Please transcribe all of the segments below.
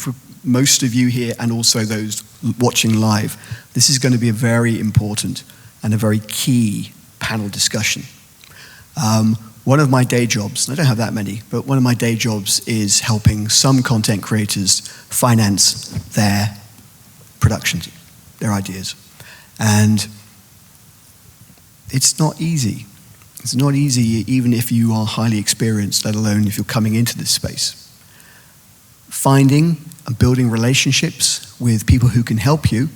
for most of you here and also those watching live, this is going to be a very important and a very key panel discussion. One of my day jobs, I don't have that many, but one of my day jobs is helping some content creators finance their productions, their ideas. And it's not easy. It's not easy even if you are highly experienced, let alone if you're coming into this space. Finding and building relationships with people who can help you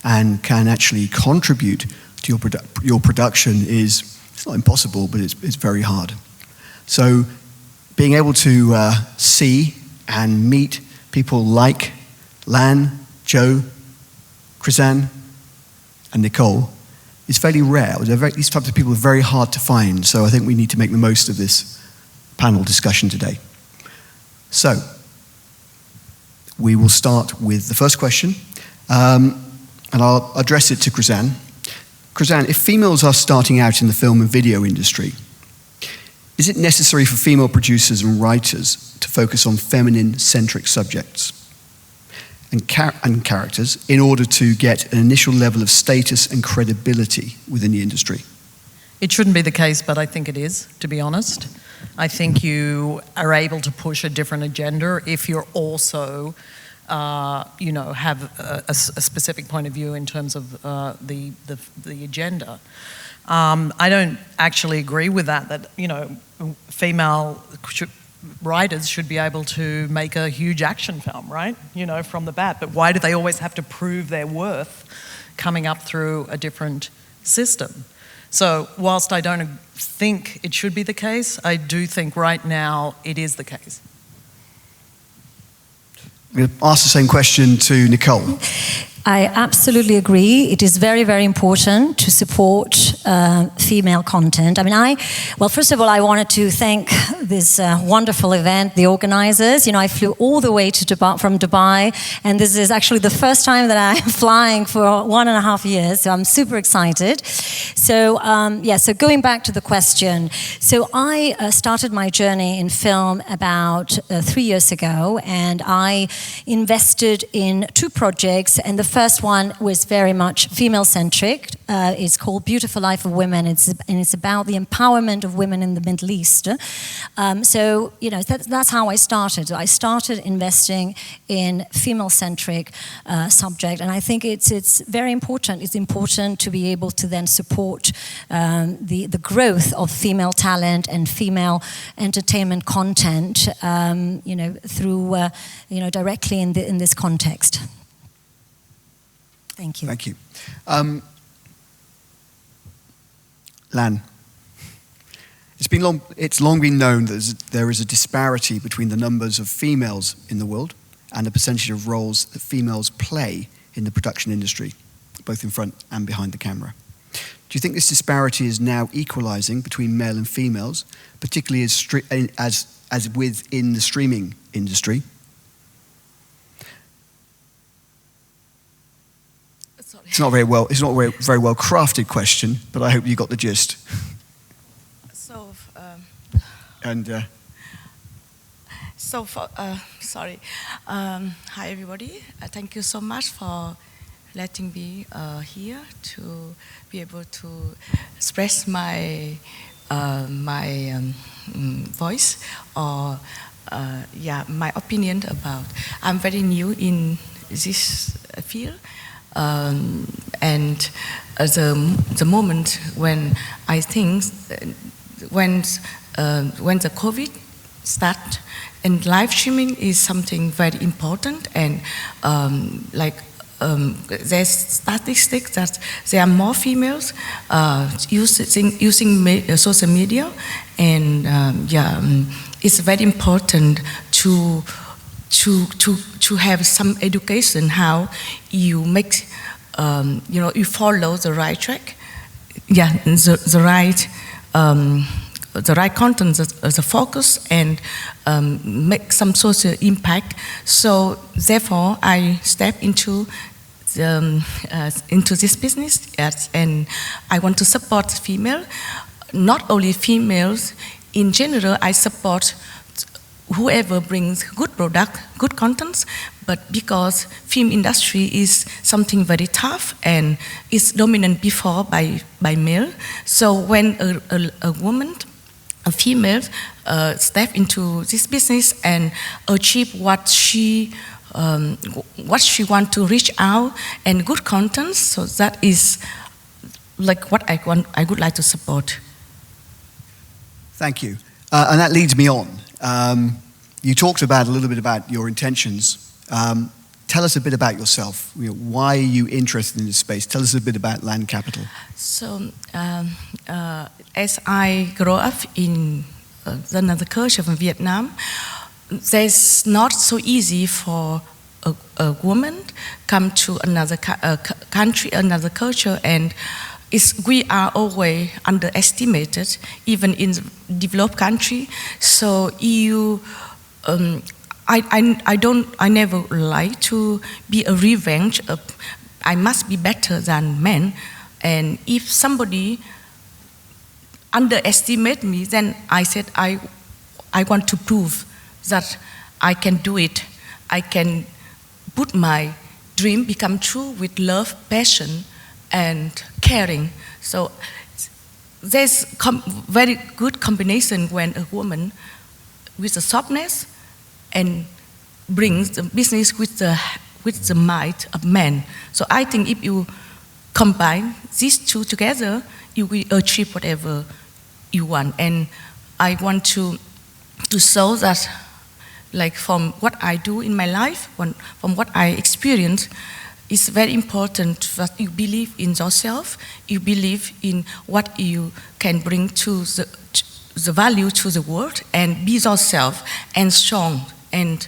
and can actually contribute to your production is, it's not impossible, but it's very hard. So being able to see and meet people like Lan, Joe, Krysanne, and Nicole is fairly rare. These types of people are very hard to find, so I think we need to make the most of this panel discussion today. So, we will start with the first question, and I'll address it to Krysanne. Krysanne, if females are starting out in the film and video industry, is it necessary for female producers and writers to focus on feminine-centric subjects and characters in order to get an initial level of status and credibility within the industry? It shouldn't be the case, but I think it is, to be honest. I think you are able to push a different agenda if you're also, have a specific point of view in terms of the agenda. I don't actually agree with that, female writers should be able to make a huge action film, right? From the bat. But why do they always have to prove their worth coming up through a different system? So whilst I don't think it should be the case, I do think right now it is the case. I'm going to ask the same question to Nicole. I absolutely agree. It is very, very important to support female content. First of all, I wanted to thank this wonderful event, the organizers. I flew all the way from Dubai, and this is actually the first time that I'm flying for 1.5 years, so I'm super excited. So going back to the question. So I started my journey in film about 3 years ago, and I invested in 2 projects, and the first one was very much female-centric. It's called Beautiful Life of Women. It's about the empowerment of women in the Middle East. That's how I started. I started investing in female-centric subject, and I think it's very important. It's important to be able to then support the growth of female talent and female entertainment content, through directly in this context. Thank you. Thank you. Lan, it's long been known that there is a disparity between the numbers of females in the world and the percentage of roles that females play in the production industry, both in front and behind the camera. Do you think this disparity is now equalizing between male and females, particularly as within the streaming industry? It's not a very well crafted question, but I hope you got the gist. Hi everybody. Thank you so much for letting me here to be able to express my voice or my opinion about. I'm very new in this field. And the moment when I think when the COVID start, and live streaming is something very important, and there's statistics that there are more females using social media, and it's very important to have some education how you make you follow the right track, the right content, the focus, and make some social impact. So therefore I step into this business, and I want to support female, not only females in general. I support whoever brings good product, good contents, but because film industry is something very tough and is dominant before by male. So when a woman, a female, step into this business and achieve what she want to reach out and good content, so that is like what I would like to support. Thank you. And that leads me on. You talked a little bit about your intentions. Tell us a bit about yourself. Why are you interested in this space? Tell us a bit about Lan Capital. So, as I grow up in another culture from Vietnam, it's not so easy for a woman come to another country, another culture, and we are always underestimated, even in developed country. So I never like to be a revenge. I must be better than men, and if somebody underestimate me, then I said I want to prove that I can do it. I can put my dream become true with love, passion, and caring. So there's very good combination when a woman with a softness and brings the business with the might of men. So I think if you combine these two together, you will achieve whatever you want. And I want to show that, like from what I do in my life, from what I experience, it's very important that you believe in yourself, you believe in what you can bring to the value to the world, and be yourself and strong, and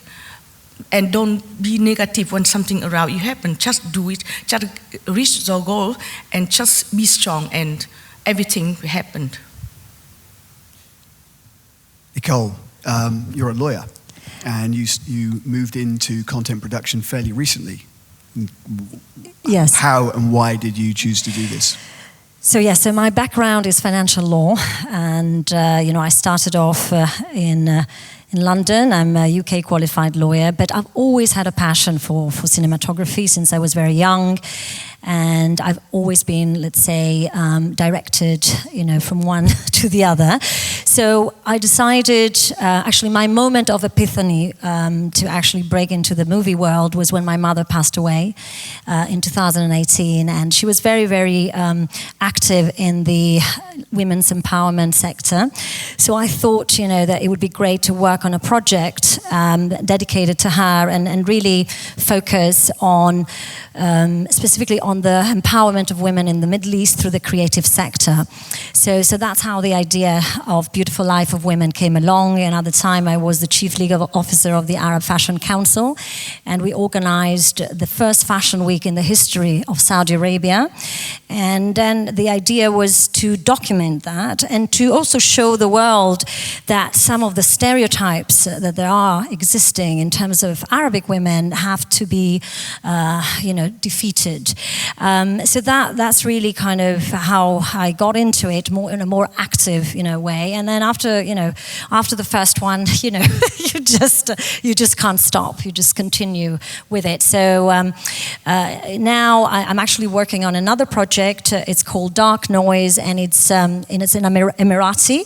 don't be negative when something around you happens. Just do it, just reach your goal, and just be strong, and everything will happen. Nicole, you're a lawyer, and you moved into content production fairly recently. Yes. How and why did you choose to do this? So my background is financial law, and I started off in London. I'm a UK qualified lawyer, but I've always had a passion for cinematography since I was very young, and I've always been, let's say, directed, from one to the other. So I decided, actually my moment of epiphany to actually break into the movie world was when my mother passed away in 2018, and she was very, very active in the women's empowerment sector. So I thought, that it would be great to work on a project dedicated to her and really focus on specifically on the empowerment of women in the Middle East through the creative sector. So that's how the idea of Beautiful Life of Women came along. And at the time I was the Chief Legal Officer of the Arab Fashion Council, and we organized the first fashion week in the history of Saudi Arabia. And then the idea was to document that and to also show the world that some of the stereotypes that there are existing in terms of Arabic women have to be, defeated. So that's really kind of how I got into it, more in a more active, way. And then after the first one, you just can't stop. You just continue with it. So now I'm actually working on another project. It's called Dark Noise, and it's an Emirati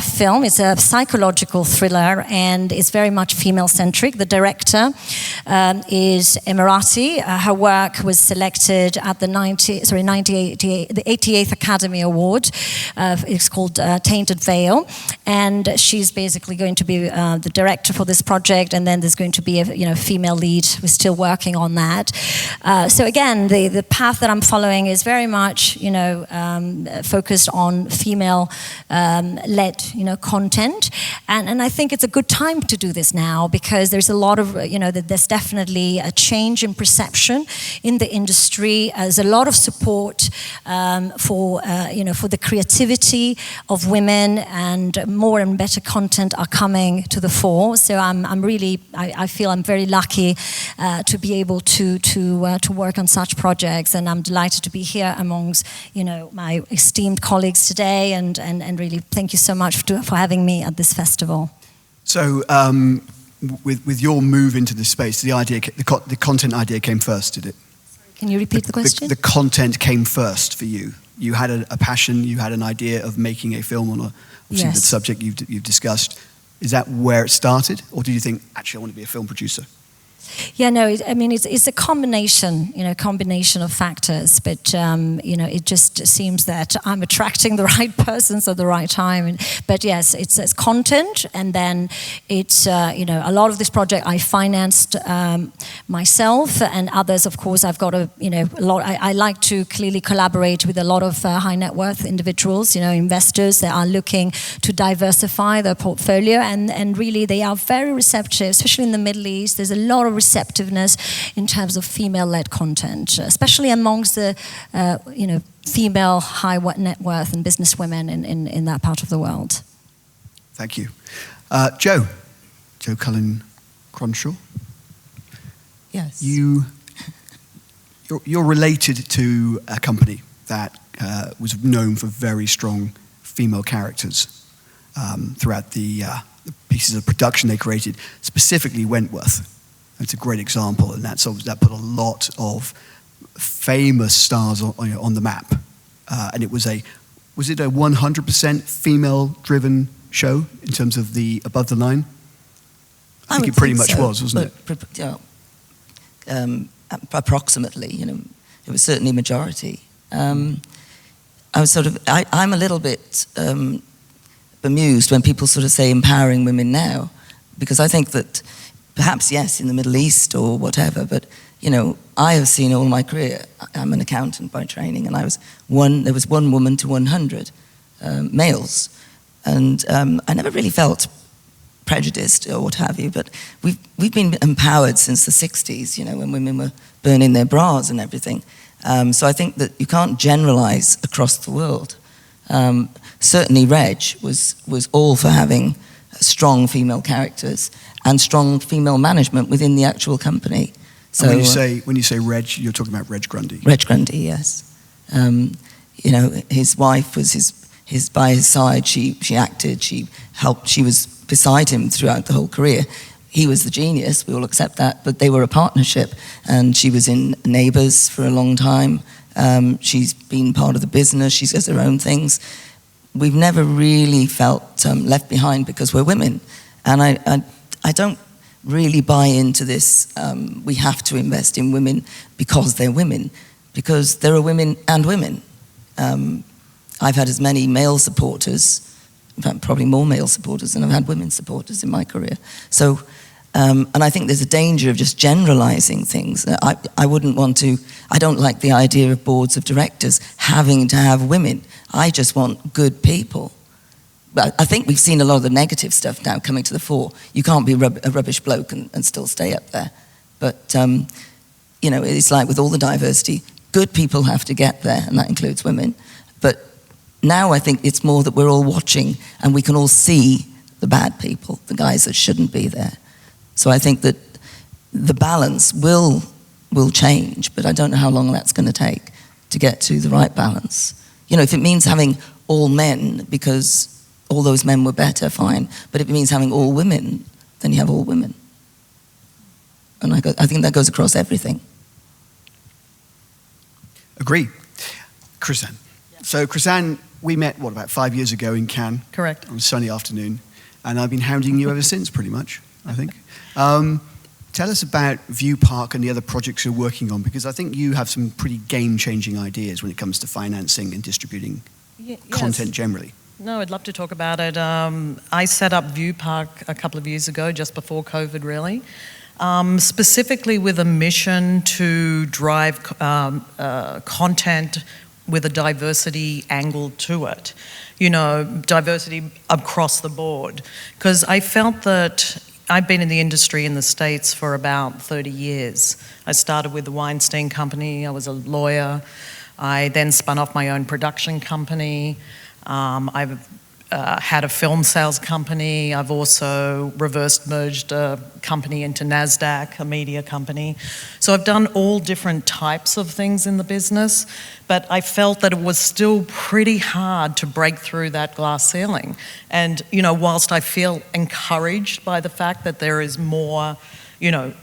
film. It's a psychological thriller, and it's very much female-centric. The director is Emirati. Her work was selected at the 88th Academy Award. It's called Tainted Veil, and she's basically going to be the director for this project. And then there's going to be a female lead. We're still working on that. So again, the path that I'm following is very much focused on female-led content, and I think it's a good time to do this now, because there's a lot of there's definitely a change in perception in the industry. There's a lot of support for the creativity of women, and more and better content are coming to the fore. So I feel I'm very lucky to be able to work on such projects, and I'm delighted to be here amongst my esteemed colleagues today, and really thank you so much for having me at this festival. So with your move into this space, the content idea came first, did it? Can you repeat the question? The content came first for you. You had a passion, you had an idea of making a film on the subject you've discussed. Is that where it started? Or did you think, actually, I want to be a film producer? Yeah, no, it's a combination of factors, but, it just seems that I'm attracting the right persons at the right time. But yes, it's content, and then it's, a lot of this project I financed myself, and others, of course, I've got a lot. I like to clearly collaborate with a lot of high net worth individuals, investors that are looking to diversify their portfolio, and really they are very receptive, especially in the Middle East. There's a lot of receptiveness in terms of female-led content, especially amongst the female high net worth and business women in that part of the world. Thank you. Joe Cullen-Cronshaw. Yes. You're related to a company that was known for very strong female characters throughout the pieces of production they created, specifically Wentworth. It's a great example, and that put a lot of famous stars on the map. And was it a 100% female-driven show in terms of the above the line? I think it pretty much was, wasn't it? Approximately, it was certainly majority. I'm a little bit bemused when people sort of say empowering women now, because I think that perhaps, yes, in the Middle East or whatever, but, I have seen all my career. I'm an accountant by training, and there was one woman to 100 males. And I never really felt prejudiced or what have you, but we've been empowered since the 60s, when women were burning their bras and everything. So I think that you can't generalize across the world. Certainly Reg was all for having strong female characters and strong female management within the actual company. So when you say Reg, you're talking about Reg Grundy. Reg Grundy, yes. His wife was his by his side. She acted. She helped. She was beside him throughout the whole career. He was the genius. We all accept that. But they were a partnership, and she was in Neighbours for a long time. She's been part of the business. She does her own things. We've never really felt left behind because we're women, and I don't really buy into this. We have to invest in women because they're women, because there are women and women. I've had as many male supporters, in fact, probably more male supporters than I've had women supporters in my career. So, and I think there's a danger of just generalizing things. I wouldn't want to. I don't like the idea of boards of directors having to have women. I just want good people. But I think we've seen a lot of the negative stuff now coming to the fore. You can't be a rubbish bloke and still stay up there. But, it's like with all the diversity, good people have to get there, and that includes women. But now I think it's more that we're all watching and we can all see the bad people, the guys that shouldn't be there. So I think that the balance will change, but I don't know how long that's going to take to get to the right balance. If it means having all men because all those men were better, fine. But if it means having all women, then you have all women. And I think that goes across everything. Agree. Krysanne. Yeah. So Krysanne, we met, about 5 years ago in Cannes? Correct. On a sunny afternoon. And I've been hounding you ever since, pretty much, I think. Tell us about Viewpark and the other projects you're working on, because I think you have some pretty game-changing ideas when it comes to financing and distributing content generally. No, I'd love to talk about it. I set up Viewpark a couple of years ago, just before COVID, really, specifically with a mission to drive content with a diversity angle to it. Diversity across the board. Because I felt that I've been in the industry in the States for about 30 years. I started with the Weinstein Company. I was a lawyer. I then spun off my own production company. I've had a film sales company. I've also reverse merged a company into NASDAQ, a media company. So I've done all different types of things in the business, but I felt that it was still pretty hard to break through that glass ceiling. And, whilst I feel encouraged by the fact that there is more,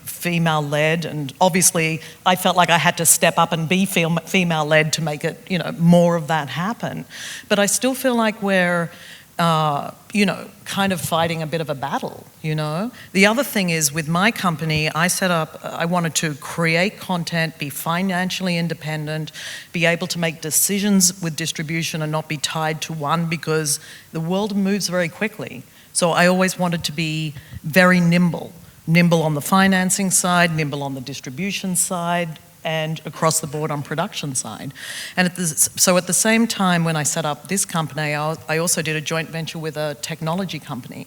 female-led, and obviously I felt like I had to step up and be female-led to make it, more of that happen. But I still feel like we're, kind of fighting a bit of a battle, The other thing is, with my company, I wanted to create content, be financially independent, be able to make decisions with distribution and not be tied to one, because the world moves very quickly. So I always wanted to be very nimble on the financing side, nimble on the distribution side, and across the board on production side. And so at the same time, when I set up this company, I also did a joint venture with a technology company,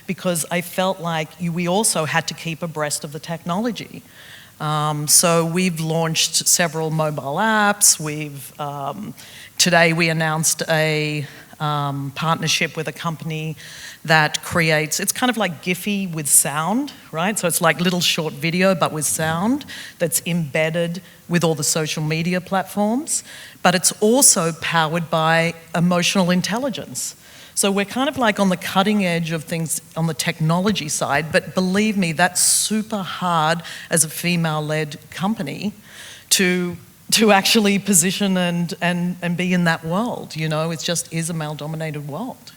because I felt like we also had to keep abreast of the technology. So we've launched several mobile apps. Today we announced a partnership with a company that creates, it's kind of like Giphy with sound, right? So it's like little short video, but with sound that's embedded with all the social media platforms. But it's also powered by emotional intelligence. So we're kind of like on the cutting edge of things on the technology side, but believe me, that's super hard as a female-led company to actually position and be in that world, It just is a male-dominated world,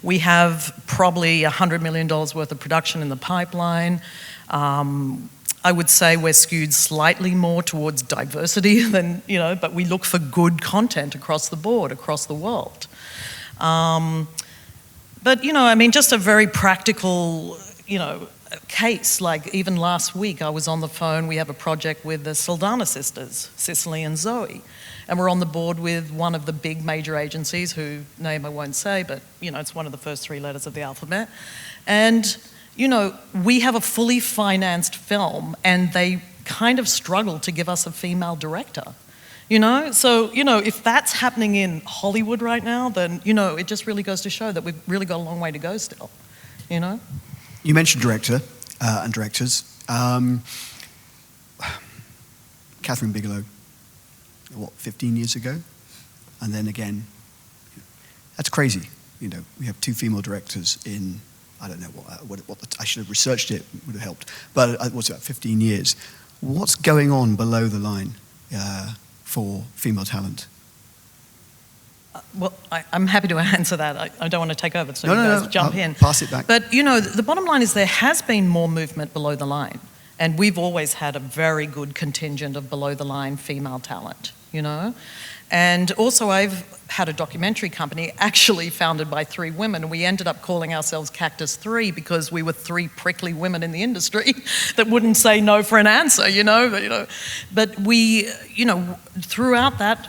We have probably $100 million worth of production in the pipeline. I would say we're skewed slightly more towards diversity than, but we look for good content across the board, across the world. But, just a very practical, case, like even last week I was on the phone. We have a project with the Saldana sisters, Cicely and Zoe, and we're on the board with one of the big major agencies, whose name I won't say, but it's one of the first 3 letters of the alphabet. And we have a fully financed film, and they kind of struggle to give us a female director. So if that's happening in Hollywood right now, then it just really goes to show that we've really got a long way to go still. You mentioned director and directors. Catherine Bigelow, 15 years ago? And then again, that's crazy. We have 2 female directors in, I don't know I should have researched it, would have helped. But what's about 15 years? What's going on below the line for female talent? Well, I'm happy to answer that. I don't want to take over, so you guys jump in. Pass it back. But, the bottom line is there has been more movement below the line. And we've always had a very good contingent of below-the-line female talent, And also I've had a documentary company actually founded by 3 women, and we ended up calling ourselves Cactus 3 because we were 3 prickly women in the industry that wouldn't say no for an answer, But we, throughout that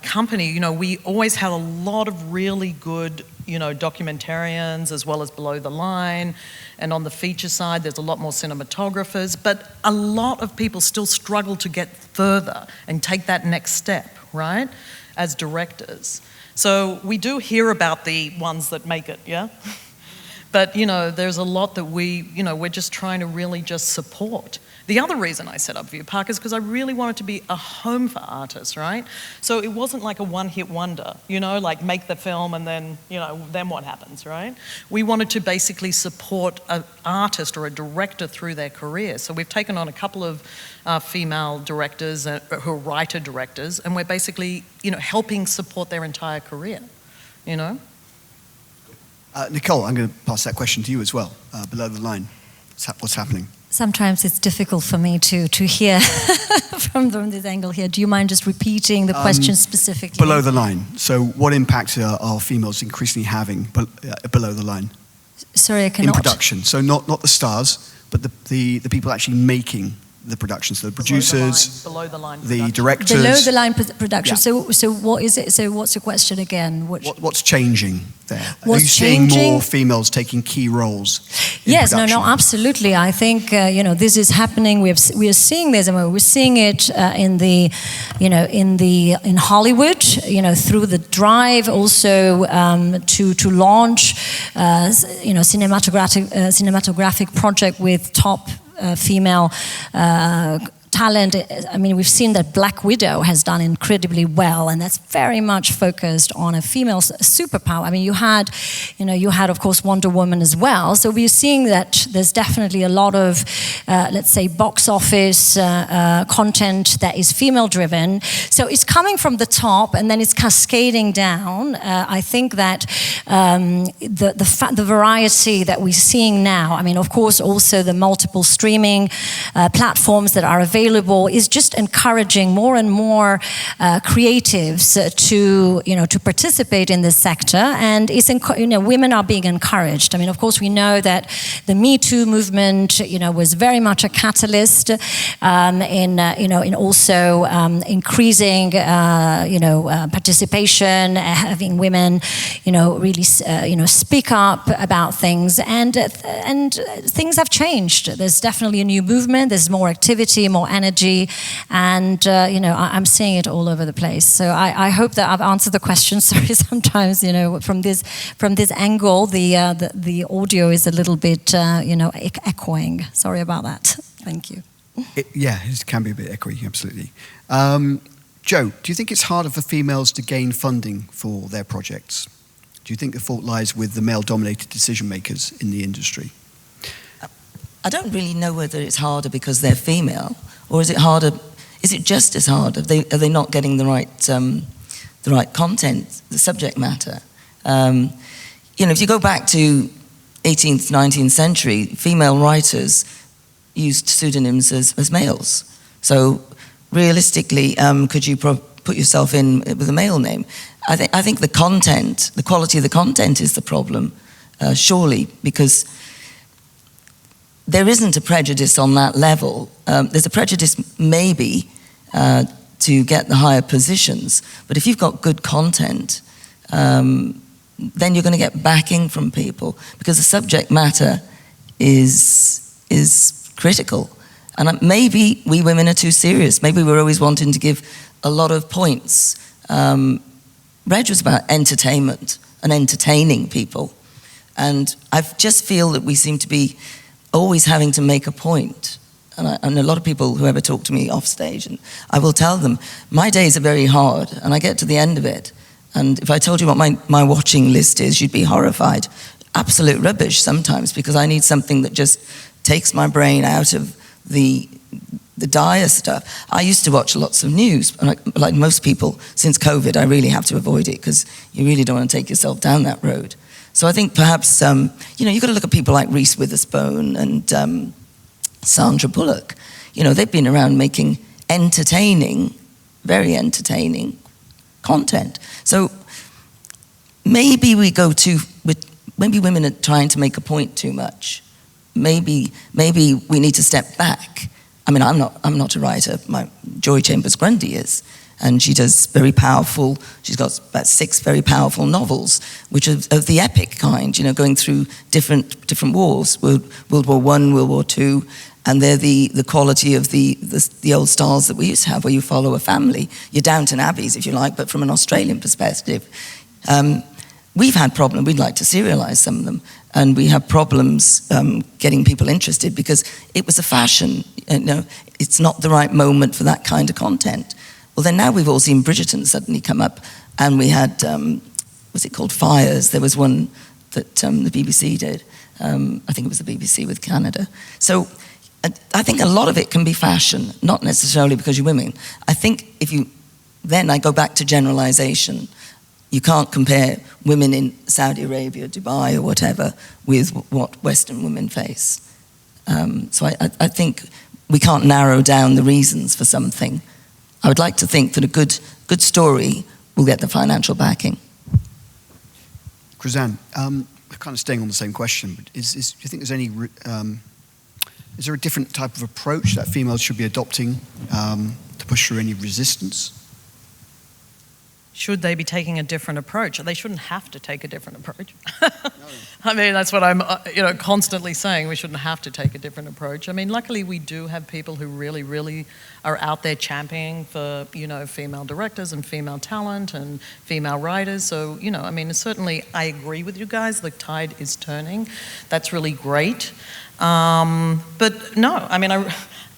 company, we always had a lot of really good, documentarians as well as below the line. And on the feature side, there's a lot more cinematographers, but a lot of people still struggle to get further and take that next step, right, as directors. So we do hear about the ones that make it, yeah? But, there's a lot that we're just trying to really just support. The other reason I set up Viewpark is because I really wanted to be a home for artists, right? So it wasn't like a one-hit wonder, like make the film and then, then what happens, right? We wanted to basically support an artist or a director through their career. So we've taken on a couple of female directors who are writer-directors, and we're basically, helping support their entire career, Nicole, I'm going to pass that question to you as well, below the line. What's happening? Sometimes it's difficult for me to hear from this angle here. Do you mind just repeating the question specifically? Below the line. So what impact are females increasingly having below the line? Sorry, I cannot. In production. So not the stars, but the people actually making the production, so the producers, below the line the production. directors. Below the line production. Yeah. So what is it? So what's your question again? What's changing there? Are What's you seeing changing? more females taking key roles in Yes, production? no, absolutely. I think this is happening. We are seeing this, and we're seeing it in Hollywood. Through the drive also to launch cinematographic project with top female talent. I mean, we've seen that Black Widow has done incredibly well, and that's very much focused on a female superpower. I mean, you had of course Wonder Woman as well. So we're seeing that there's definitely a lot of, let's say, box office content that is female driven. So it's coming from the top, and then it's cascading down. I think that the variety that we're seeing now. I mean, of course, also the multiple streaming platforms that are available is just encouraging more and more creatives to participate in this sector, and it's women are being encouraged. I mean, of course, we know that the Me Too movement was very much a catalyst in also increasing participation, having women really speak up about things, and things have changed. There's definitely a new movement. There's more activity, more energy, and I'm seeing it all over the place. So I hope that I've answered the question. Sorry, sometimes from this angle the audio is a little bit echoing. Sorry about that. Thank you. It can be a bit echoey, absolutely. Joe, do you think it's harder for females to gain funding for their projects? Do you think the fault lies with the male-dominated decision makers in the industry? I don't really know whether it's harder because they're female, or is it harder? Is it just as hard? Are they not getting the right content, the subject matter? If you go back to 18th, 19th century, female writers used pseudonyms as males. So realistically, could you put yourself in with a male name? I think the content, the quality of the content, is the problem, surely, because there isn't a prejudice on that level. There's a prejudice maybe to get the higher positions, but if you've got good content, then you're going to get backing from people, because the subject matter is critical. And maybe we women are too serious. Maybe we're always wanting to give a lot of points. Reg was about entertainment and entertaining people. And I just feel that we seem to be always having to make a point. And a lot of people who ever talk to me off stage, and I will tell them, my days are very hard, and I get to the end of it. And if I told you what my watching list is, you'd be horrified. Absolute rubbish sometimes, because I need something that just takes my brain out of the dire stuff. I used to watch lots of news, and like most people, since COVID, I really have to avoid it, because you really don't want to take yourself down that road. So I think perhaps, you've got to look at people like Reese Witherspoon and Sandra Bullock. They've been around making entertaining, very entertaining content. So maybe maybe women are trying to make a point too much. Maybe we need to step back. I mean, I'm not a writer. My Joy Chambers Grundy is, and she does very powerful. She's got about 6 very powerful novels, which are of the epic kind. Going through different wars, World War I, World War II, and they're the quality of the old styles that we used to have, where you follow a family. Your Downton Abbeys, if you like, but from an Australian perspective. We've had problems. We'd like to serialise some of them, and we have problems getting people interested because it was a fashion. It's not the right moment for that kind of content. Well, then now we've all seen Bridgerton suddenly come up, and we had, what's it called, Fires. There was one that the BBC did. I think it was the BBC with Canada. So I think a lot of it can be fashion, not necessarily because you're women. I think then I go back to generalisation. You can't compare women in Saudi Arabia, Dubai, or whatever with what Western women face. So I think we can't narrow down the reasons for something. I would like to think that a good story will get the financial backing. Krysanne, kind of staying on the same question, but do you think there's any Is there a different type of approach that females should be adopting to push through any resistance? Should they be taking a different approach? They shouldn't have to take a different approach. I mean, that's what I'm constantly saying. We shouldn't have to take a different approach. I mean, luckily we do have people who really, really are out there championing for, female directors and female talent and female writers. So, I mean, certainly I agree with you guys. The tide is turning. That's really great. But no, I mean,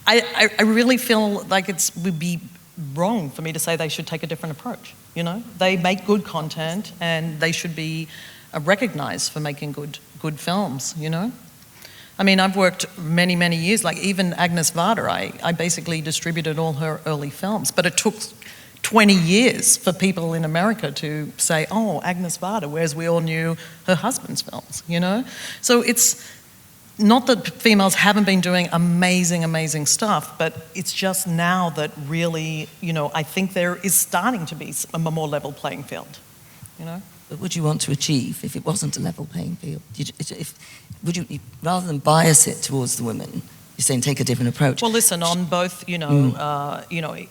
I really feel like would be wrong for me to say they should take a different approach. They make good content and they should be recognized for making good films. I mean, I've worked many, many years, like even Agnes Varda, I basically distributed all her early films, but it took 20 years for people in America to say, oh, Agnes Varda, whereas we all knew her husband's films, So it's not that females haven't been doing amazing, amazing stuff, but it's just now that really, I think there is starting to be a more level playing field, But would you want to achieve if it wasn't a level playing field? Would you, rather than bias it towards the women, you're saying take a different approach? Well, listen, on both,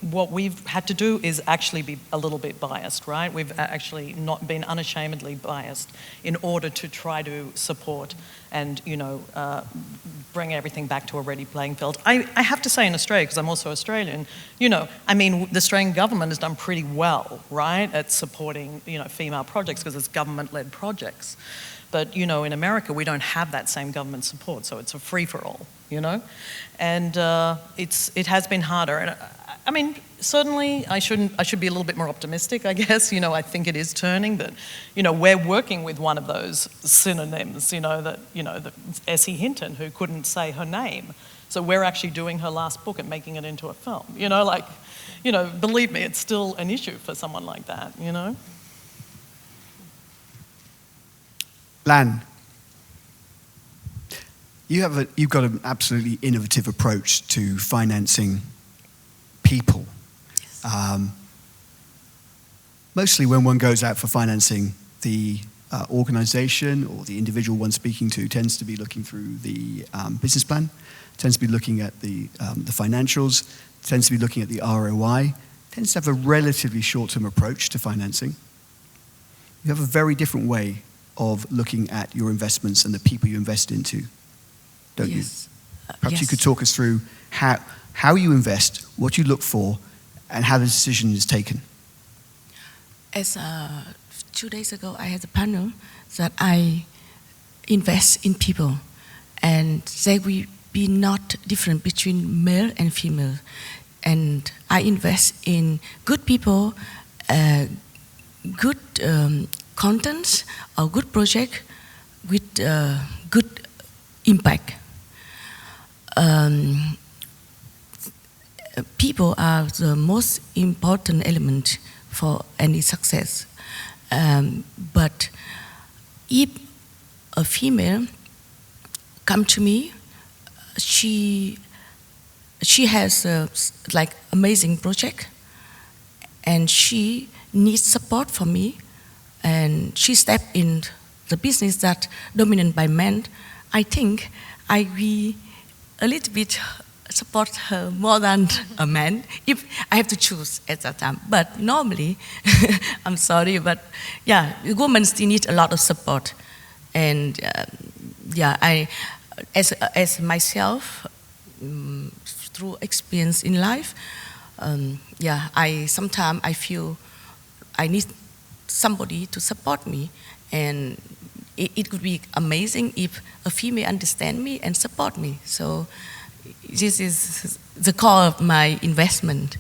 what we've had to do is actually be a little bit biased, right? We've actually not been unashamedly biased in order to try to support and, bring everything back to a ready playing field. I have to say in Australia, because I'm also Australian, I mean, the Australian government has done pretty well, right, at supporting, female projects because it's government-led projects. But, in America, we don't have that same government support, so it's a free-for-all, And it has been harder. And I mean, certainly I should be a little bit more optimistic, I guess. I think it is turning, but, we're working with one of those synonyms, that Essie Hinton, who couldn't say her name. So we're actually doing her last book and making it into a film. Believe me, it's still an issue for someone like that, Lan, you've got an absolutely innovative approach to financing people. Yes. Mostly when one goes out for financing, the organization or the individual one's speaking to tends to be looking through the business plan, tends to be looking at the financials, tends to be looking at the ROI, tends to have a relatively short-term approach to financing. You have a very different way of looking at your investments and the people you invest into, don't you? Perhaps you could talk us through how you invest, what you look for, and how the decision is taken. As 2 days ago, I had a panel that I invest in people, and they will be not different between male and female. And I invest in good people, good contents, or good project with good impact. People are the most important element for any success. But if a female come to me, she has amazing project, and she needs support from me, and she stepped in the business that dominated by men. I think I will a little bit support her more than a man if I have to choose at that time. But normally, I'm sorry, but yeah, women still need a lot of support. And I, as myself, through experience in life, sometimes I feel I need somebody to support me, and it would be amazing if a female understand me and support me. So this is the core of my investment.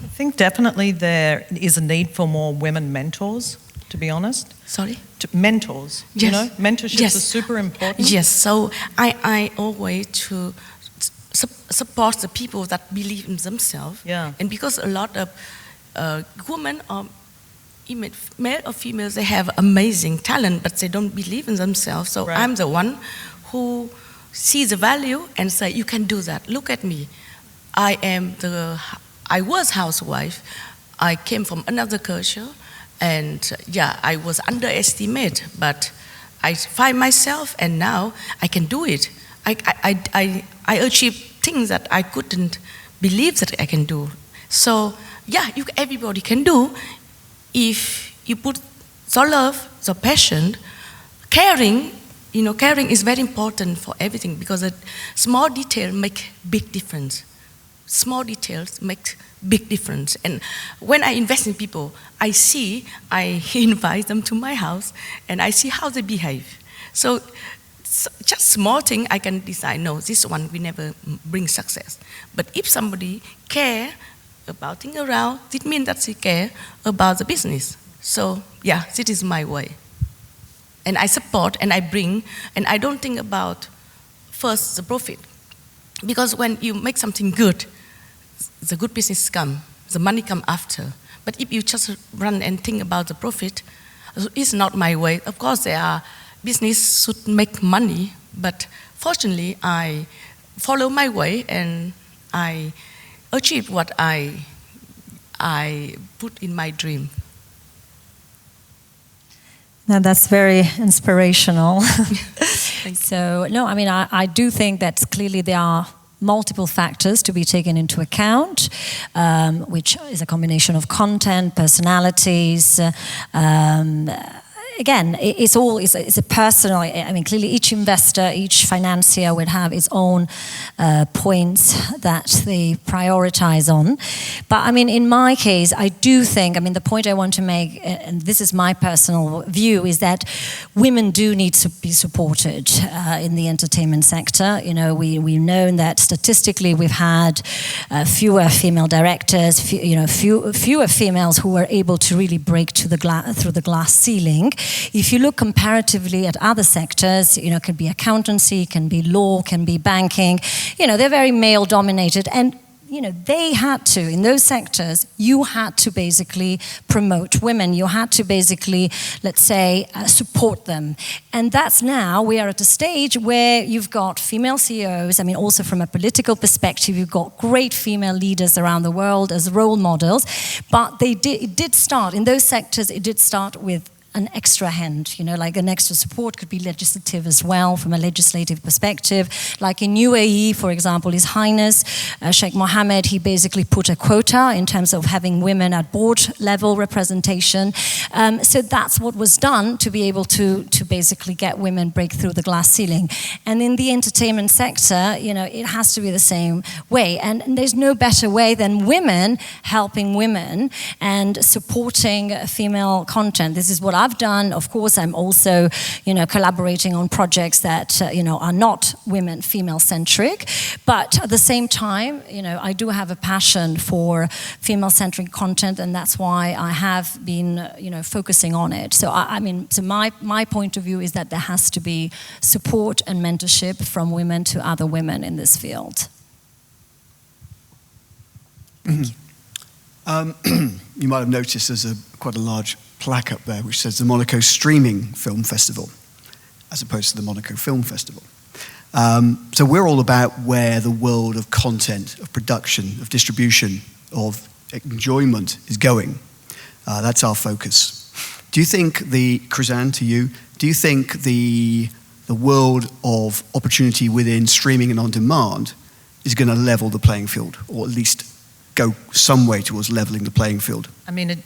I think definitely there is a need for more women mentors, to be honest. Sorry? Mentors, yes. Mentorships yes. are super important. Yes, so I always to support the people that believe in themselves. Yeah. And because a lot of women or male or female, they have amazing talent, but they don't believe in themselves. So right. I'm the one who sees the value and say, you can do that. Look at me. I was housewife. I came from another culture, and I was underestimated, but I find myself, and now I can do it. I achieved things that I couldn't believe that I can do. So yeah, everybody can do if you put the love, the passion, caring. Caring is very important for everything because a small detail make big difference. Small details make big difference. And when I invest in people, I invite them to my house and I see how they behave. So just small thing, I can decide, no, this one will never bring success. But if somebody care about things around, it means that they care about the business. So yeah, this is my way. And I support and I bring, and I don't think about first the profit. Because when you make something good, the good business come, the money come after. But if you just run and think about the profit, it's not my way. Of course, business should make money, but fortunately, I follow my way and I achieve what I put in my dream. Now that's very inspirational. So, no, I mean, I do think that clearly there are multiple factors to be taken into account, which is a combination of content, personalities, again, it's a personal, I mean, clearly each investor, each financier would have its own points that they prioritize on. But I mean, in my case, I do think, I mean, the point I want to make, and this is my personal view, is that women do need to be supported in the entertainment sector. We've known that statistically we've had fewer female directors, fewer females who were able to really break through the glass ceiling. If you look comparatively at other sectors, it can be accountancy, can be law, can be banking, they're very male dominated, and they had to, in those sectors, you had to basically promote women. You had to basically, let's say, support them. And that's now, we are at a stage where you've got female CEOs, I mean, also from a political perspective, you've got great female leaders around the world as role models. But it did start, in those sectors, it did start with an extra hand, like an extra support could be legislative as well, from a legislative perspective. Like in UAE, for example, His Highness Sheikh Mohammed, he basically put a quota in terms of having women at board level representation. So that's what was done to be able to basically get women break through the glass ceiling. And in the entertainment sector, it has to be the same way. And there's no better way than women helping women and supporting female content. This is what I've done. Of course, I'm also, collaborating on projects that, are not female centric. But at the same time, I do have a passion for female centric content, and that's why I have been, focusing on it. So so my point of view is that there has to be support and mentorship from women to other women in this field. You might have noticed there's quite a large plaque up there which says the Monaco Streaming Film Festival as opposed to the Monaco Film Festival. So we're all about where the world of content, of production, of distribution, of enjoyment is going. That's our focus. Do you think Krysanne, to you, do you think the world of opportunity within streaming and on demand is going to level the playing field, or at least go some way towards leveling the playing field? I mean,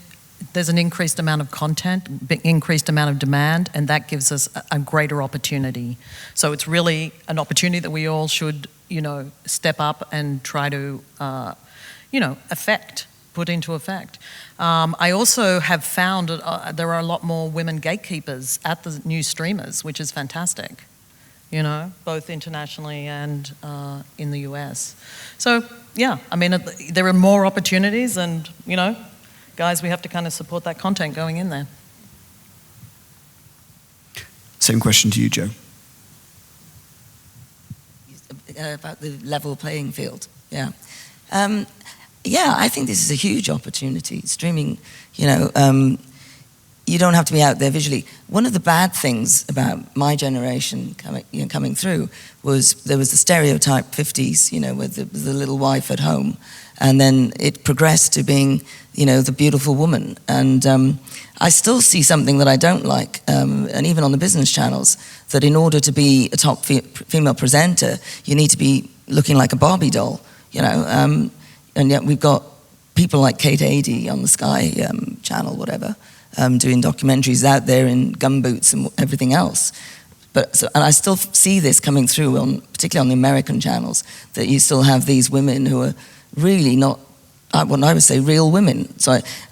there's an increased amount of content, increased amount of demand, and that gives us a greater opportunity. So it's really an opportunity that we all should, step up and try to, put into effect. I also have found there are a lot more women gatekeepers at the new streamers, which is fantastic, both internationally and in the US. So, yeah, I mean, there are more opportunities and, guys, we have to kind of support that content going in there. Same question to you, Joe. About the level playing field, yeah. I think this is a huge opportunity. Streaming, you don't have to be out there visually. One of the bad things about my generation coming through was there was the stereotype 50s, with the little wife at home. And then it progressed to being, the beautiful woman. And I still see something that I don't like, and even on the business channels, that in order to be a top female presenter, you need to be looking like a Barbie doll, and yet we've got people like Kate Adie on the Sky channel, whatever, doing documentaries out there in gumboots and everything else. And I still see this coming through, particularly on the American channels, that you still have these women who are really not what I would say real women.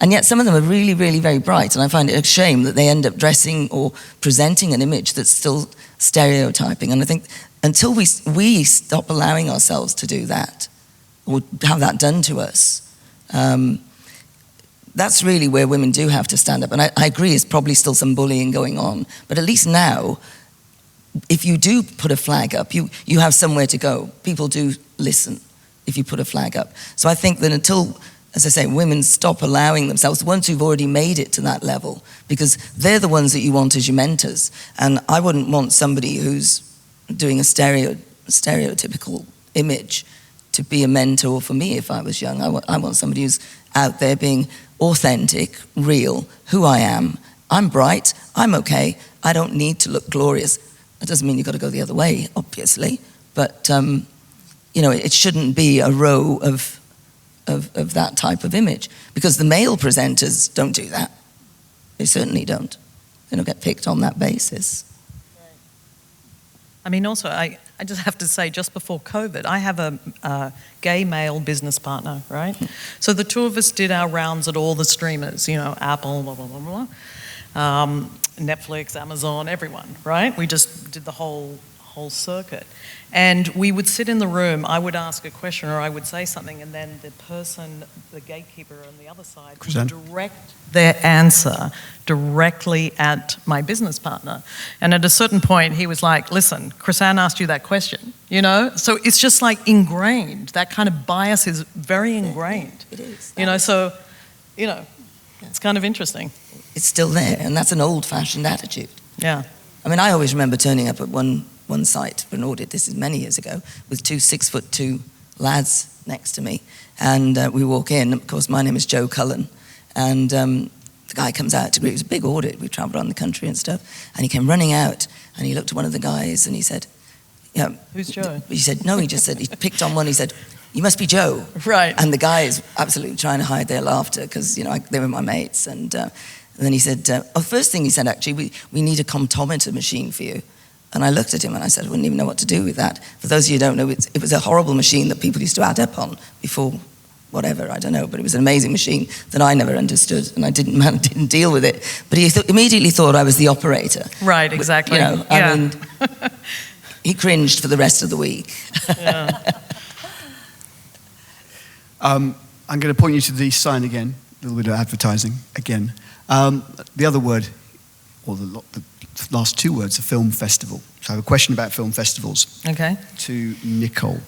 And yet some of them are really, really very bright, and I find it a shame that they end up dressing or presenting an image that's still stereotyping. And I think until we stop allowing ourselves to do that, or have that done to us, that's really where women do have to stand up. And I agree, there's probably still some bullying going on, but at least now, if you do put a flag up, you have somewhere to go. People do listen if you put a flag up. So I think that until, as I say, women stop allowing themselves, the ones who've already made it to that level, because they're the ones that you want as your mentors. And I wouldn't want somebody who's doing a stereotypical image to be a mentor for me if I was young. I want somebody who's out there being authentic, real, who I am. I'm bright, I'm okay, I don't need to look glorious. That doesn't mean you've got to go the other way, obviously, but it shouldn't be a row of that type of image, because the male presenters don't do that. They certainly don't. They don't get picked on that basis. I mean, also, I just have to say, just before COVID, I have a gay male business partner, right? So the two of us did our rounds at all the streamers, Apple, blah, blah, blah, blah, Netflix, Amazon, everyone, right? We just did the whole circuit. And we would sit in the room, I would ask a question or I would say something, and then the gatekeeper on the other side would direct their answer directly at my business partner. And at a certain point, he was like, listen, Krysanne asked you that question, So it's just like ingrained. That kind of bias is very ingrained. It is. It's kind of interesting. It's still there, and that's an old-fashioned attitude. Yeah. I mean, I always remember turning up at one site for an audit, this is many years ago, with 2 6'2" lads next to me. And we walk in, of course, my name is Joe Cullen, and the guy comes out to greet. It was a big audit, we travelled around the country and stuff, and he came running out, and he looked at one of the guys, and he said, who's Joe? He said, no, he just said, he picked on one, he said, you must be Joe. Right. And the guy is absolutely trying to hide their laughter, because, they were my mates, and then he said, first thing he said, actually, we need a comptometer machine for you. And I looked at him and I said, I wouldn't even know what to do with that. For those of you who don't know, it was a horrible machine that people used to add up on before whatever, I don't know. But it was an amazing machine that I never understood, and I didn't deal with it. But he immediately thought I was the operator. Right, exactly. I mean, he cringed for the rest of the week. Yeah. I'm going to point you to the sign again, a little bit of advertising again. The other word, or the last two words, are film festival. So I have a question about film festivals. Okay. To Nicole.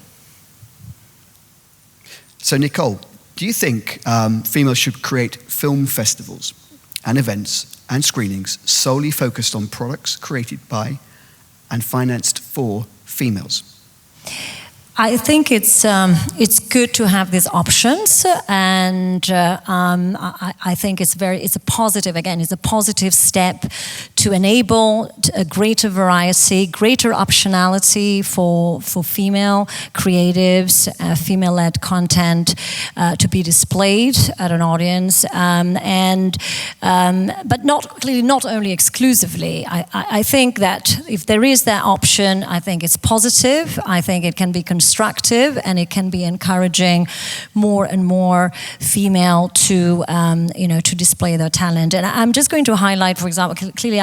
So Nicole, do you think females should create film festivals and events and screenings solely focused on products created by and financed for females? I think it's good to have these options, and I think it's a positive step to enable a greater variety, greater optionality for female creatives, female-led content to be displayed at an audience, but not only exclusively. I think that if there is that option, I think it's positive. I think it can be constructive, and it can be encouraging more and more female to to display their talent. And I'm just going to highlight, for example, clearly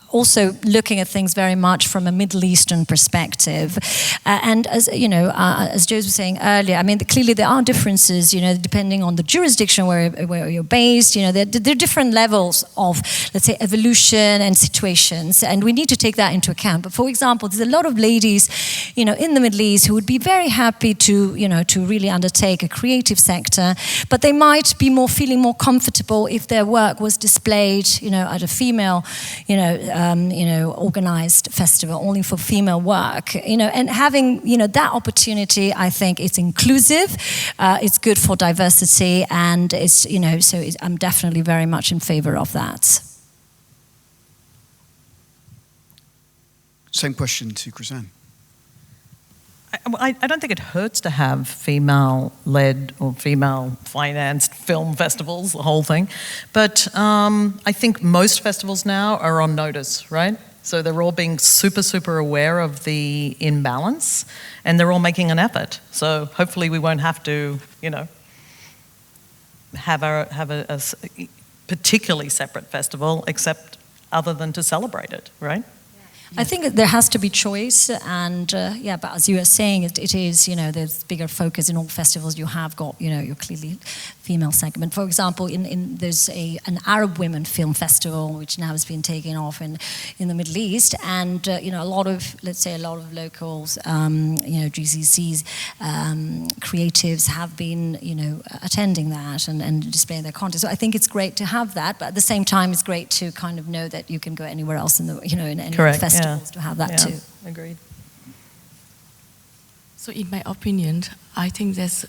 also looking at things very much from a Middle Eastern perspective. And as you know, as Joe was saying earlier, I mean, clearly there are differences, you know, depending on the jurisdiction where you're based. You know, there are different levels of, let's say, evolution and situations, and we need to take that into account. But for example, there's a lot of ladies, you know, in the Middle East who would be very happy to, you know, to really undertake a creative sector, but they might be feeling more comfortable if their work was displayed, you know, at a female, organized festival only for female work, you know, and having, you know, that opportunity, I think it's inclusive, it's good for diversity, and it's, you know, so I'm definitely very much in favor of that. Same question to Krysanne. I don't think it hurts to have female-led or female-financed film festivals, the whole thing. But I think most festivals now are on notice, right? So they're all being super, super aware of the imbalance, and they're all making an effort. So hopefully we won't have to, you know, have a particularly separate festival, except other than to celebrate it, right? I think there has to be choice, and but as you were saying, it is, you know, there's bigger focus in all festivals. You have got, you know, your clearly female segment. For example, there's an Arab women film festival which now has been taken off in the Middle East, and you know, a lot of locals, you know, GCCs, creatives have been, you know, attending that and displaying their content. So I think it's great to have that, but at the same time, it's great to kind of know that you can go anywhere else in the, you know, in any festival. To have that too. Agreed. So in my opinion, I think that's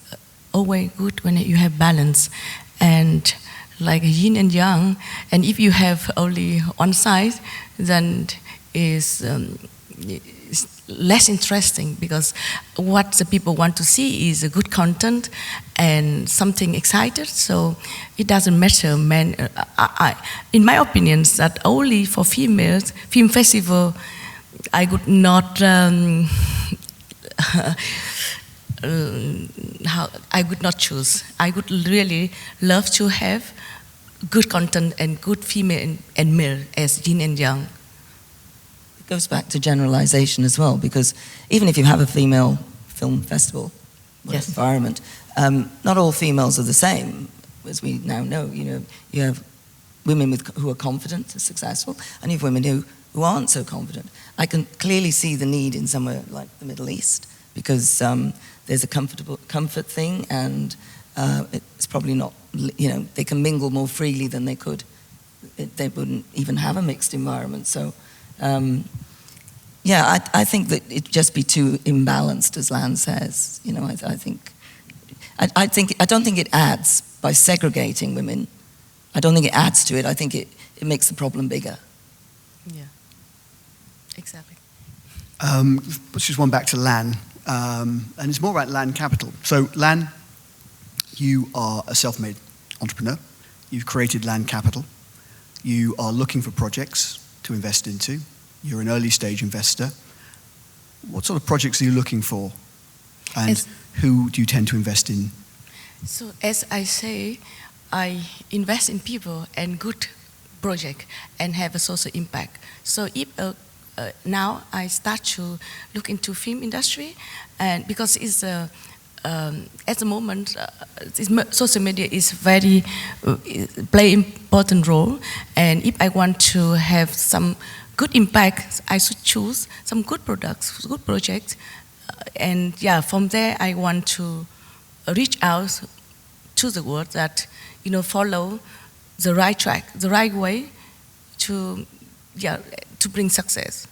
always good when you have balance and like yin and yang. And if you have only one side, then it's less interesting, because what the people want to see is a good content and something excited. So it doesn't matter, man. In my opinion, that only for females, film festival, I would not. I would not choose. I would really love to have good content and good female and male as yin and yang. Goes back to generalization as well, because even if you have a female film festival environment, not all females are the same, as we now know. You know, you have women who are confident and successful, and you have women who aren't so confident. I can clearly see the need in somewhere like the Middle East, because there's a comfort thing, and it's probably not, you know, they can mingle more freely than they could. They wouldn't even have a mixed environment. So I think that it'd just be too imbalanced, as Lan says. You know, I don't think it adds by segregating women. I don't think it adds to it. I think it makes the problem bigger. Yeah, exactly. Let's just one back to Lan, and it's more about Lan Capital. So Lan, you are a self-made entrepreneur. You've created Lan Capital. You are looking for projects to invest into. You're an early stage investor. What sort of projects are you looking for? And who do you tend to invest in? So as I say, I invest in people and good project and have a social impact. So if now I start to look into film industry, and because it's at the moment, social media is very play important role, and if I want to have some good impact, I should choose some good products, good projects, and from there I want to reach out to the world that, you know, follow the right track, the right way to bring success.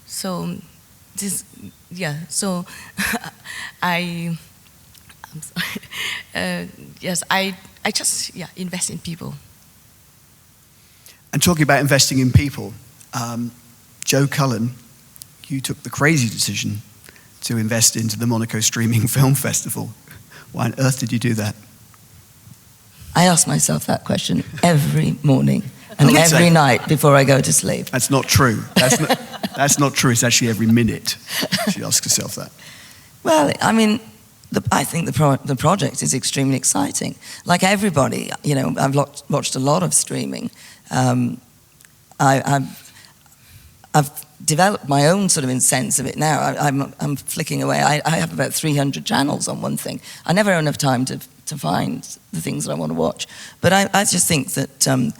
So so I'm sorry. I just invest in people. And talking about investing in people, Joe Cullen, you took the crazy decision to invest into the Monaco Streaming Film Festival. Why on earth did you do that? I ask myself that question every morning and every night before I go to sleep. That's not true. That's not true. It's actually every minute she asks herself that. Well, I mean, I think the project is extremely exciting. Like everybody, you know, I've watched a lot of streaming. I've developed my own sort of sense of it now. I'm flicking away. I have about 300 channels on one thing. I never have enough time to find the things that I want to watch. But I just think that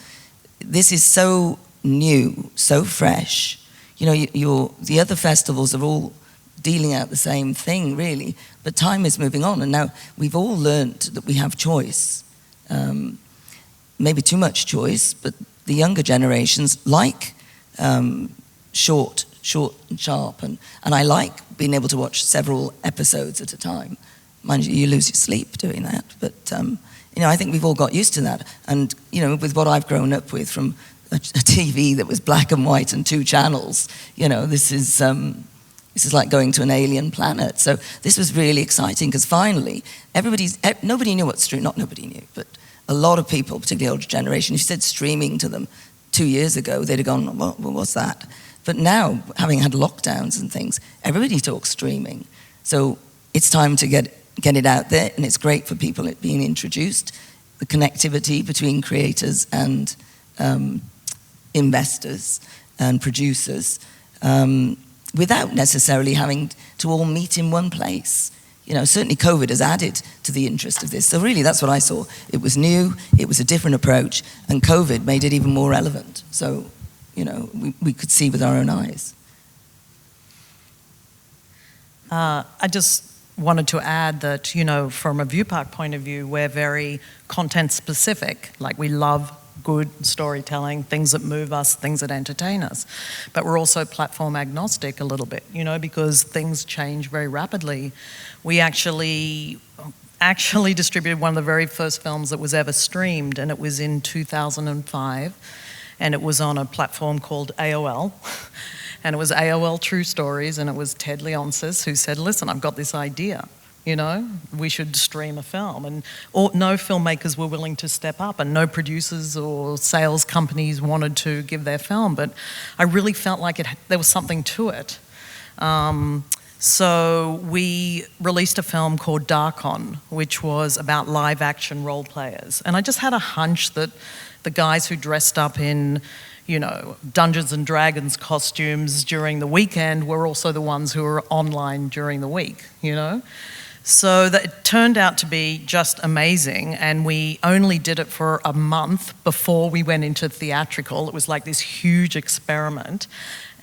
this is so new, so fresh. You know, the other festivals are all dealing out the same thing, really. But time is moving on, and now we've all learnt that we have choice. Maybe too much choice, but the younger generations like short and sharp, and I like being able to watch several episodes at a time. Mind you, you lose your sleep doing that, but you know, I think we've all got used to that. And you know, with what I've grown up with from a TV that was black and white and 2 channels, you know, this is like going to an alien planet. So this was really exciting because finally, nobody knew what streaming, not nobody knew, but a lot of people, particularly the older generation, if you said streaming to them 2 years ago, they'd have gone, well, what's that? But now, having had lockdowns and things, everybody talks streaming. So it's time to get it out there, and it's great for people being introduced, the connectivity between creators and investors and producers, without necessarily having to all meet in one place. You know, certainly COVID has added to the interest of this. So really, that's what I saw. It was new, it was a different approach, and COVID made it even more relevant. So, you know, we could see with our own eyes. I just wanted to add that, you know, from a Viewpark point of view, we're very content specific. Like, we love good storytelling, things that move us, things that entertain us. But we're also platform agnostic a little bit, you know, because things change very rapidly. We actually distributed one of the very first films that was ever streamed, and it was in 2005, and it was on a platform called AOL. And it was AOL True Stories, and it was Ted Leonsis who said, listen, I've got this idea. You know, we should stream a film. And no filmmakers were willing to step up, and no producers or sales companies wanted to give their film. But I really felt like there was something to it. So we released a film called Dark On, which was about live action role players. And I just had a hunch that the guys who dressed up in, you know, Dungeons and Dragons costumes during the weekend were also the ones who were online during the week, you know? So it turned out to be just amazing, and we only did it for a month before we went into theatrical. It was like this huge experiment,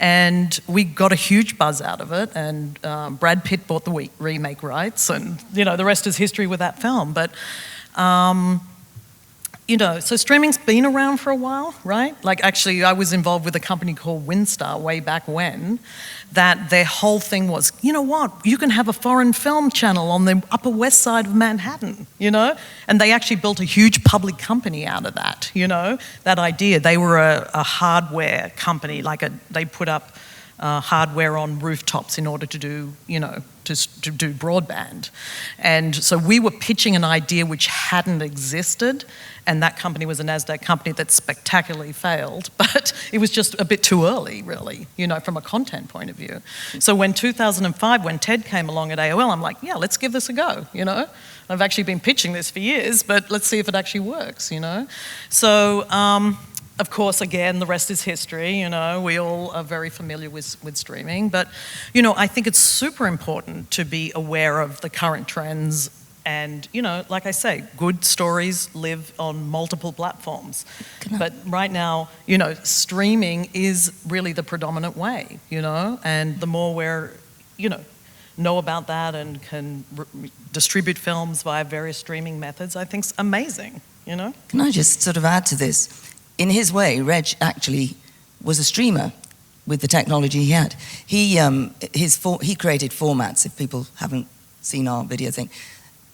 and we got a huge buzz out of it, and Brad Pitt bought the remake rights, and, you know, the rest is history with that film. But you know, so streaming's been around for a while, right? Like, actually, I was involved with a company called Windstar way back when, that their whole thing was, you know what, you can have a foreign film channel on the Upper West Side of Manhattan, you know? And they actually built a huge public company out of that, you know? That idea. They were a hardware company, they put up hardware on rooftops in order to do, you know, to do broadband. And so we were pitching an idea which hadn't existed, and that company was a NASDAQ company that spectacularly failed, but it was just a bit too early, really, you know, from a content point of view. So when 2005, when Ted came along at AOL, I'm like, yeah, let's give this a go, you know? I've actually been pitching this for years, but let's see if it actually works, you know? So, of course, again, the rest is history, you know, we all are very familiar with streaming, but, you know, I think it's super important to be aware of the current trends, and, you know, like I say, good stories live on multiple platforms. But right now, you know, streaming is really the predominant way, you know, and the more we're, you know about that and can distribute films via various streaming methods, I think it's amazing, you know? Can I just sort of add to this? In his way, Reg actually was a streamer with the technology he had. He created formats, if people haven't seen our video thing.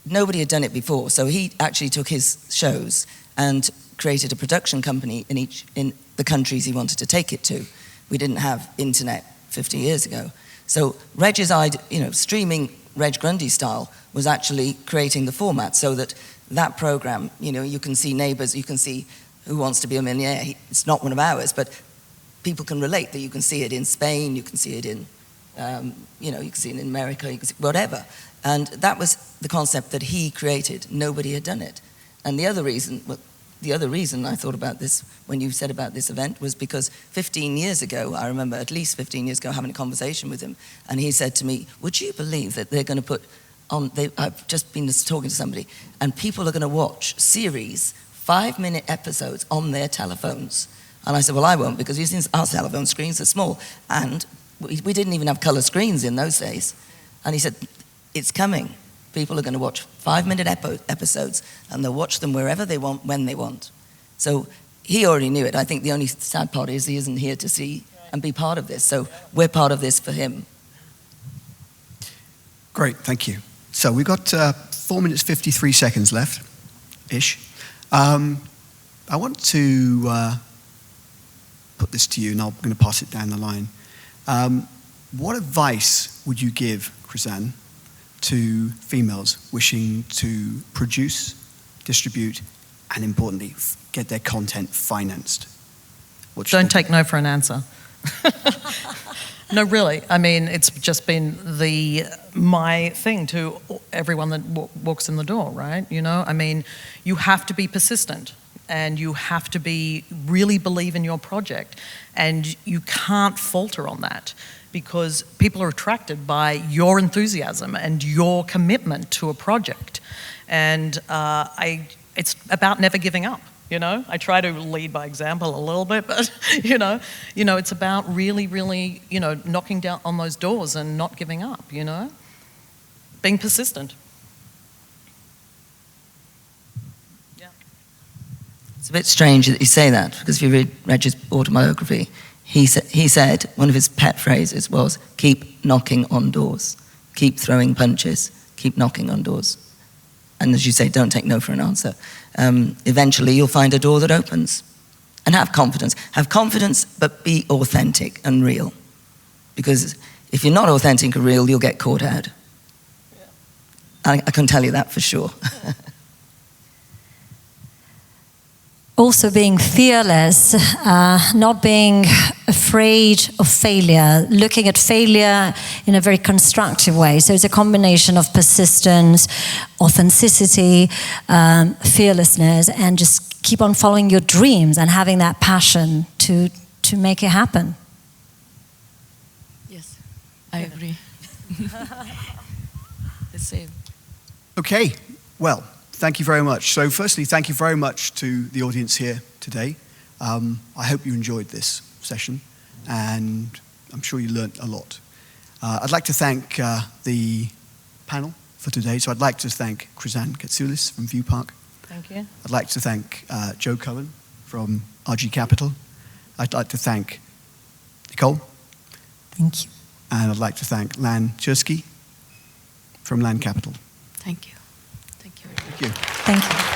Nobody had done it before, so he actually took his shows and created a production company in the countries he wanted to take it to. We didn't have internet 50 years ago. So Reg's idea, you know, streaming Reg Grundy style was actually creating the format so that program, you know, you can see Neighbours, you can see Who Wants to Be a Millionaire. It's not one of ours, but people can relate that you can see it in Spain, you can see it in, you know, you can see it in America, you can see whatever. And that was the concept that he created. Nobody had done it. And the other reason, well, the other reason I thought about this when you said about this event was because 15 years ago, I remember at least 15 years ago having a conversation with him, and he said to me, would you believe that they're going to put on, I've just been talking to somebody, and people are going to watch series, 5-minute episodes on their telephones. And I said, well, I won't, because you've seen our telephone screens are small, and we didn't even have colour screens in those days. And he said, it's coming. People are going to watch 5-minute episodes, and they'll watch them wherever they want, when they want. So he already knew it. I think the only sad part is he isn't here to see and be part of this. So we're part of this for him. Great, thank you. So we've got 4 minutes, 53 seconds left-ish. I want to put this to you, and I'm going to pass it down the line. What advice would you give, Krysanne, to females wishing to produce, distribute, and importantly, get their content financed? Don't take no for an answer. No, really. I mean, it's just been my thing to everyone that walks in the door, right? You know, I mean, you have to be persistent, and you have to really believe in your project, and you can't falter on that, because people are attracted by your enthusiasm and your commitment to a project. And it's about never giving up, you know? I try to lead by example a little bit, but, you know, it's about really, really, knocking down on those doors and not giving up, you know? Being persistent. Yeah. It's a bit strange that you say that, because if you read Reg's autobiography, he said one of his pet phrases was, keep knocking on doors, keep throwing punches, keep knocking on doors. And as you say, don't take no for an answer. Eventually you'll find a door that opens. And have confidence. Have confidence, but be authentic and real. Because if you're not authentic and real, you'll get caught out. Yeah. I can tell you that for sure. Also being fearless, not being afraid of failure, looking at failure in a very constructive way. So it's a combination of persistence, authenticity, fearlessness, and just keep on following your dreams and having that passion to make it happen. Yes, I agree. The same. Okay, well, thank you very much. So firstly, thank you very much to the audience here today. I hope you enjoyed this session, and I'm sure you learnt a lot. I'd like to thank the panel for today. So I'd like to thank Krysanne Katsoolis from Viewpark. Thank you. I'd like to thank Joe Cullen from RG Capital. I'd like to thank Nicole. Thank you. And I'd like to thank Lan Tschirky from Lan Capital. Thank you. Thank you. Thank you. Thank you.